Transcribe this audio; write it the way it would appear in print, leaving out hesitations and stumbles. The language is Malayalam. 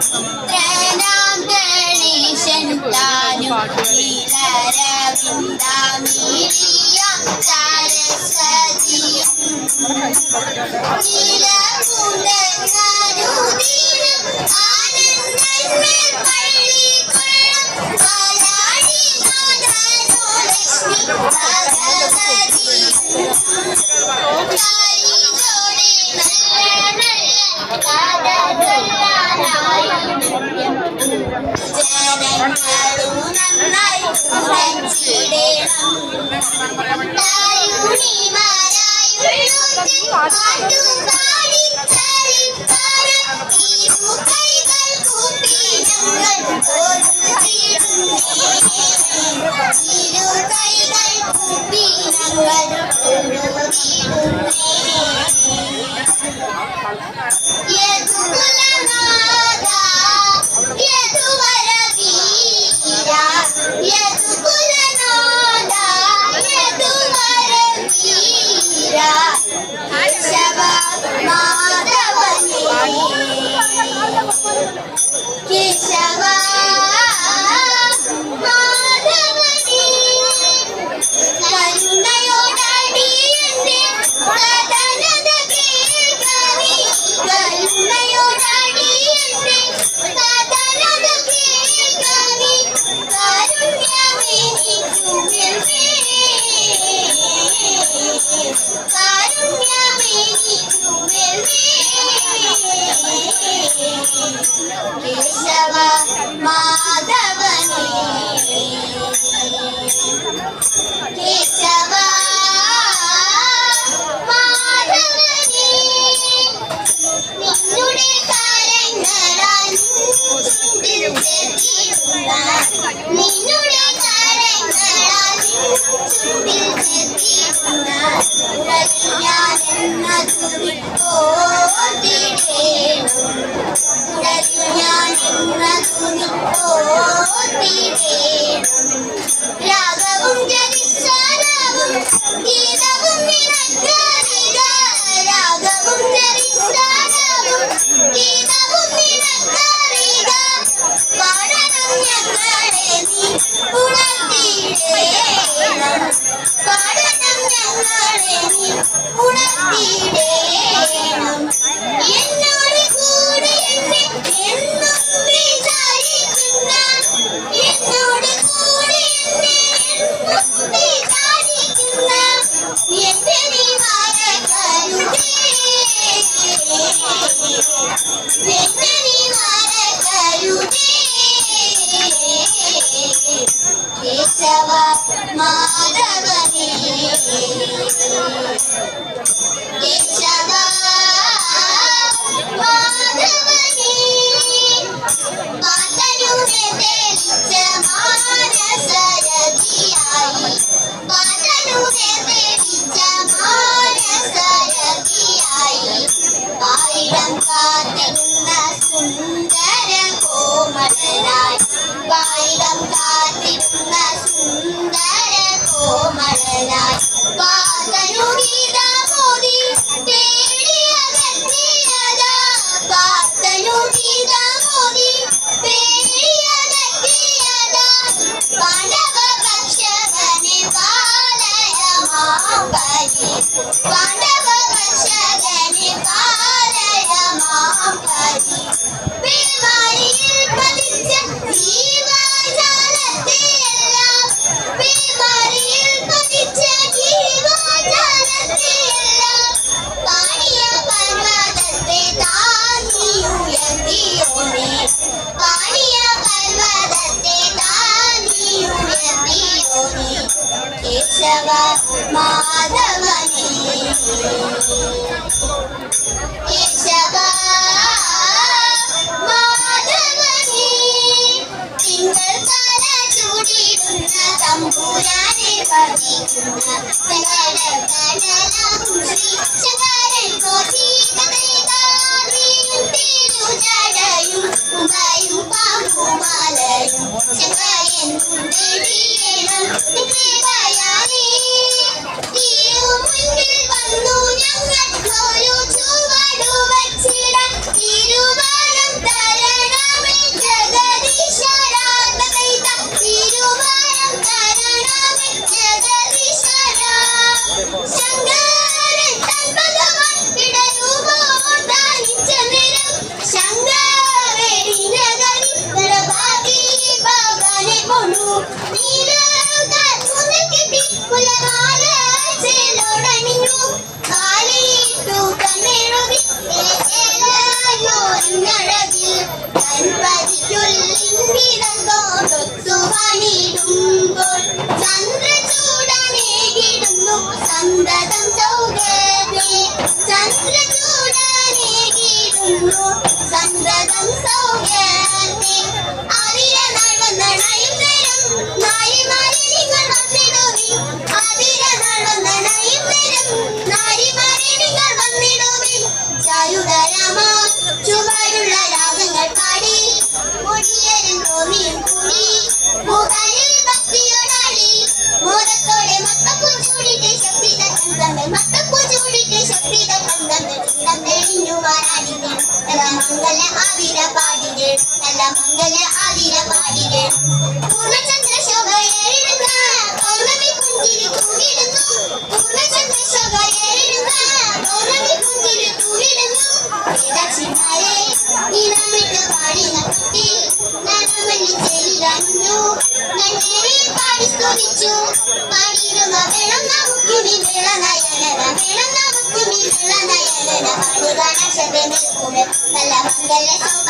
പുത്രനാം ഗണേശൻ താനും നീലരവിന്ദാമീരിയ സരസ്വതിയും നീലപൂണ്ടരുദീനം ആനന്ദന്മേൽ പള്ളിക്കൊള്ളും പാലാഴി നാഥനോ ലക്ഷ്മി ഭഗവതിയും കാരിയോടെ നല്ല കഥ ചൊല്ലാനായി ജനങ്ങളും നന്നായി ഉറച്ചിടണം പാട്ടുപാടി ചരിത്രം ഇരു കൈകൾ കൂപ്പി ഞങ്ങൾ ഇരു കൈകൾ കൂപ്പി ഞങ്ങൾ യദുകുലനാഥാ യദുവരവീര യദുകുലനാഥാ യദുവരവീര കേശവ മാധവനേ കേശവ മാധവനേ കരുണയോടടിയന്റെ കഥനത കേൾക്കണി കരുണയോടടിയന്റെ കഥനത കേൾക്കണി കാരുണ്യമെനിക്കുമെന്നേ കേശവ മാധവനേ കേശവ മാധവനേ നിന്നുടെ കാര്യങ്ങളാൽ ചുണ്ടിൽ ചെത്തിടുന്ന നിന്നുടെ കാര്യങ്ങളാൽ ചുണ്ടിൽ ചെത്തിടുന്ന ഉടലിയാനെന്ന തുണിപ്പോത്തിടേണം ഉടലിയാനെന്ന തുണിപ്പോത്തിടേണം രാഗവും ജനിസ്ഥാനവും ഗീതവും നിനക്കറിക രാഗവും ജനിസ്ഥാനവും ഗീതവും നിനക്കറിക പാടണം ഞങ്ങളെ നീ ഉണർത്തിടേണം പാടണം ഞങ്ങളെ നീ ഉണർത്തിടേണം എന്നോട് കൂടെ എന്നെ എന്നും വിചാരിക്കുന്ന എന്നോട് കൂടെ എന്നെ എന്നും വിചാരിക്കുന്ന എന്റെ നീ മറക്കരുതേ എന്നെ നീ മറക്കരുതേ കേശവ മാധവനേ കേശവ മാധവനേ പാതനുടെ തെളിച്ച മാനസരതിയായി പാതനുടെ തെളിച്ച മാനസരതിയായി ആയിരം കാത്തിരുന്ന സുന്ദര കോമളനായി ആയിരം കാത്തിരുന്ന സുന്ദര കോമളനായി പാതനു ഗീതമോദി പേടിയകറ്റിയതാ പാതനു ഗീതമോദി പേടിയകറ്റിയതാ പാണ്ഡവ ഭക്ഷകനെ പാലയ മാമ്പരി പാണ്ഡവ ഭക്ഷകനെ പാലയ മാമ്പരി പേമാരിയിൽ പതിച്ച ജീവജാലത്തെയെല്ലാം പേമാരിയിൽ പതിച്ച ജീവജാലത്തെയെല്ലാം പാണിയ പർവ്വതത്തെ താങ്ങിയുയർത്തിയോനെ പാണിയ പർവ്വതത്തെ താങ്ങിയുയർത്തിയോനെ കേശവ മാധവനേ കേശവ മാധവനേ തിങ്കൾ തല ചൂടിടുന്ന തമ്പുരാനെ പതിക്കുന്ന ശങ്കരൻ തിരുജടയും ഉമയും പാമ്പുമാലയും ശങ്കരൻ കുണ്ടിടീരണം കൃപയാലേ തിരുമുൻപിൽ വന്നു ഞങ്ങൾക്കൊരു പണിടുമ്പോൾ ചന്ദ്രചൂടനേകിടുന്നു സന്തതം സൗഖ്യമേ ചന്ദ്രചൂടനേകിടുന്നു സന്തതം സൗഖ്യമേ അതിര നടന്നണയും നേരം നാരിമാരെ നിങ്ങൾ വന്നിടുവിൻ അതിര നടന്നണയും നേരം നാരിമാരെ നിങ്ങൾ വന്നിടുവിൻ ചാരുടരാമ ചുവടുള്ള രാഗങ്ങൾ പാടി മുടിയരും ഗോപിയും കൂടി മുകളിൽ ഭക്തിയോടാടി മോദത്തോടെ മത്തപ്പൂ ചൂടിട്ട് ശക്തിത കന്തമ്മ മത്തപ്പൂ ചൂടിട്ട് ശക്തിത കന്തമ്മ ചിന്തം തെളിഞ്ഞു വരാടികൾ നല്ല മംഗല ആതിര പാടികൾ നല്ല മംഗല ആതിര പാടികൾ പൂർണ്ണചന്ദ്ര ശോഭ ഏറിടുന്ന പൗർണമി പുഞ്ചിരി തൂകിടുന്നു പൂർണ്ണചന്ദ്ര ശോഭ ഏറിടുന്ന പൗർണമി പുഞ്ചിരി തൂകിടുന്നു ദക്ഷിണാരെ നീനമിട്ട് പാടിന കുട്ടി നരമല്ലി ചെലിടഞ്ഞു നന്നേരെ പാടി സ്തുതിച്ചു പാടിയിടുക വേണം നമുക്കുമി വെള്ളനയനന വേണം നമുക്കുമി വെള്ളനയനന പാടുക നക്ഷത്രമേ കൂടെ നല്ല മംഗല ശോഭ